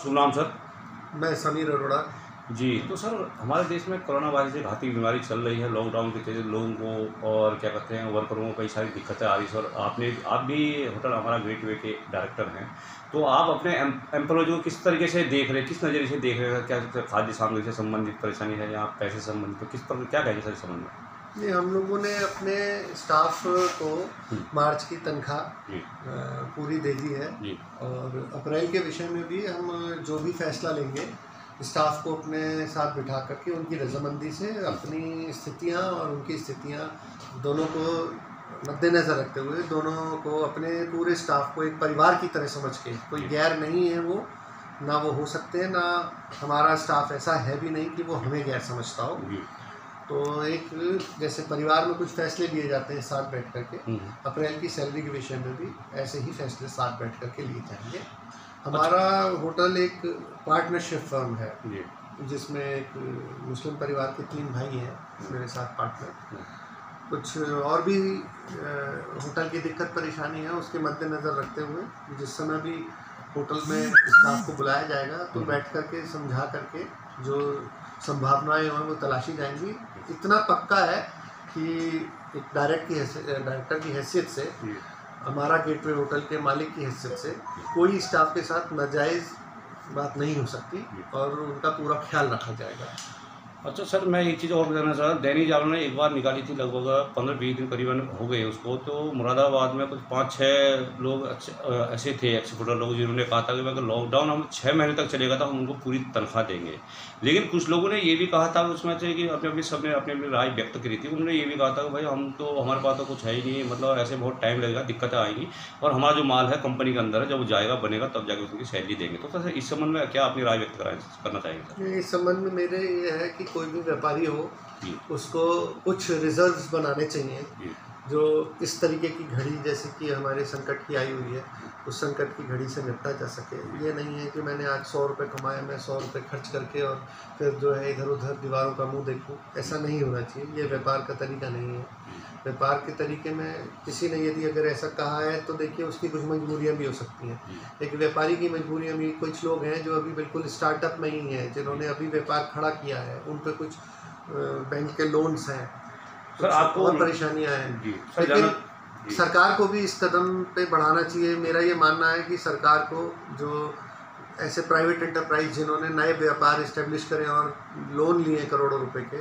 शुभ नाम सर? मैं समीर अरोड़ा। जी, तो सर हमारे देश में कोरोना वायरस से घातक बीमारी चल रही है। लॉकडाउन के चलते लोगों को और क्या कहते हैं वर्करों को कई सारी दिक्कतें आ रही सर। आप भी होटल हमारा गेटवे के डायरेक्टर हैं, तो आप अपने एम्प्लॉयज़ को किस तरीके से देख रहे हैं, किस नज़रिए से देख रहे हैं? क्या खाद्य सामग्री से संबंधित परेशानी है या पैसे से संबंधित, तो किस पर क्या कहेंगे सर इस संबंध में? ये हम लोगों ने अपने स्टाफ को मार्च की तनख्वाह पूरी दे दी है और अप्रैल के विषय में भी हम जो भी फैसला लेंगे स्टाफ को अपने साथ बिठा करके उनकी रजामंदी से अपनी स्थितियां और उनकी स्थितियां दोनों को मद्देनज़र रखते हुए दोनों को अपने पूरे स्टाफ को एक परिवार की तरह समझ के, कोई गैर नहीं है वो, ना वो हो सकते हैं, ना हमारा स्टाफ ऐसा है भी नहीं कि वो हमें गैर समझता हो। तो एक जैसे परिवार में कुछ फैसले लिए जाते हैं साथ बैठ करके, अप्रैल की सैलरी के विषय में भी ऐसे ही फैसले साथ बैठ करके लिए जाएंगे। हमारा होटल एक पार्टनरशिप फर्म है जिसमें एक मुस्लिम परिवार के 3 भाई हैं मेरे साथ पार्टनर। कुछ और भी होटल की दिक्कत परेशानी है, उसके मद्देनज़र रखते हुए जिस समय भी होटल में स्टाफ को बुलाया जाएगा तो बैठ करके समझा करके जो संभावनाएं हैं वो तलाशी जाएंगी। इतना पक्का है कि एक डायरेक्टर की हैसियत से, हमारा गेटवे होटल के मालिक की हैसियत से कोई स्टाफ के साथ नाजायज़ बात नहीं हो सकती और उनका पूरा ख्याल रखा जाएगा। अच्छा सर, मैं एक चीज़ और बताना चाह रहा, दैनिक जागरण ने एक बार निकाली थी, लगभग 15-20 दिन करीबन हो गए उसको, तो मुरादाबाद में कुछ 5-6 लोग ऐसे थे एक्सपोर्टर लोग जिन्होंने कहा था कि अगर लॉकडाउन हम 6 महीने तक चलेगा तो हम उनको पूरी तनख्वाह देंगे। लेकिन कुछ लोगों ने ये भी कहा था उसमें से कि सबने अपनी अपनी राय व्यक्त करी थी। उन्होंने ये भी कहा था कि भाई हमारे पास तो कुछ है ही नहीं, मतलब ऐसे बहुत टाइम लगेगा, दिक्कतें आएंगी और हमारा जो माल है कंपनी के अंदर है, जब जाएगा बनेगा तब जाके उसकी सैलरी देंगे। तो सर इस संबंध में क्या अपनी राय व्यक्त करना चाहेंगे? इस संबंध में मेरे ये है कि कोई भी व्यापारी हो उसको कुछ रिजर्व्स बनाने चाहिए जो इस तरीके की घड़ी, जैसे कि हमारे संकट की आई हुई है, उस संकट की घड़ी से निपटा जा सके। ये नहीं है कि मैंने आज 100 रुपये कमाए, मैं 100 रुपये खर्च करके और फिर जो है इधर उधर दीवारों का मुंह देखूं। ऐसा नहीं होना चाहिए, ये व्यापार का तरीका नहीं है। व्यापार के तरीके में किसी ने यदि अगर ऐसा कहा है तो देखिए उसकी कुछ मजबूरियां भी हो सकती हैं। एक व्यापारी की मजबूरियां भी, कुछ लोग हैं जो अभी बिल्कुल स्टार्टअप में ही हैं, जिन्होंने अभी व्यापार खड़ा किया है, उन पर कुछ बैंक के लोन्स हैं, सर आपको और परेशानियां हैं। लेकिन सरकार को भी इस कदम पे बढ़ाना चाहिए। मेरा ये मानना है कि सरकार को जो ऐसे प्राइवेट एंटरप्राइज जिन्होंने नए व्यापार इस्टेब्लिश करें और लोन लिए करोड़ों रुपए के,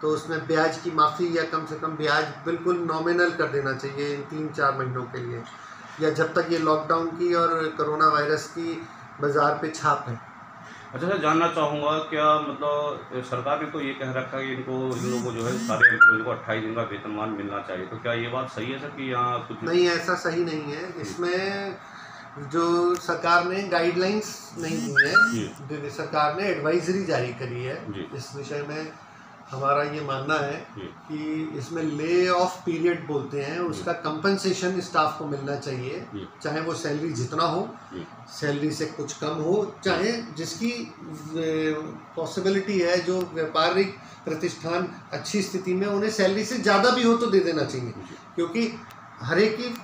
तो उसमें ब्याज की माफ़ी या कम से कम ब्याज बिल्कुल नॉमिनल कर देना चाहिए इन 3-4 महीनों के लिए, या जब तक ये लॉकडाउन की और कोरोना वायरस की बाज़ार पे छाप है। अच्छा सर, जानना चाहूँगा क्या मतलब सरकार ने तो ये कह रखा है कि इन लोगों को जो है सारे एम्प्लॉयज़ को 28 दिन का वेतनमान मिलना चाहिए, तो क्या ये बात सही है सर कि यहाँ कुछ नहीं, ऐसा सही नहीं है। इसमें जो सरकार ने गाइडलाइंस नहीं दी है, सरकार ने एडवाइजरी जारी करी है। इस विषय में हमारा ये मानना है कि इसमें ले ऑफ पीरियड बोलते हैं, उसका कंपनसेशन स्टाफ को मिलना चाहिए, चाहे वो सैलरी जितना हो, सैलरी से कुछ कम हो, चाहे जिसकी पॉसिबिलिटी है, जो व्यापारिक प्रतिष्ठान अच्छी स्थिति में, उन्हें सैलरी से ज़्यादा भी हो तो दे देना चाहिए, क्योंकि हर एक की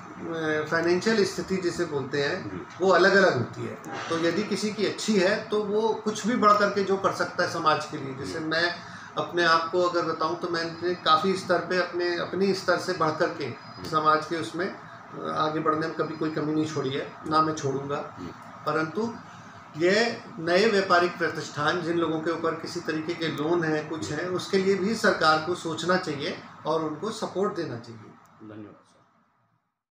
फाइनेंशियल स्थिति जिसे बोलते हैं वो अलग अलग होती है। तो यदि किसी की अच्छी है तो वो कुछ भी बढ़ करके जो कर सकता है समाज के लिए, जैसे मैं अपने आप को अगर बताऊं तो मैंने काफ़ी स्तर पे अपनी स्तर से बढ़ कर के समाज के उसमें आगे बढ़ने में कभी कोई कमी नहीं छोड़ी है, ना मैं छोड़ूंगा। परंतु ये नए व्यापारिक प्रतिष्ठान जिन लोगों के ऊपर किसी तरीके के लोन हैं, कुछ हैं, उसके लिए भी सरकार को सोचना चाहिए और उनको सपोर्ट देना चाहिए। धन्यवाद।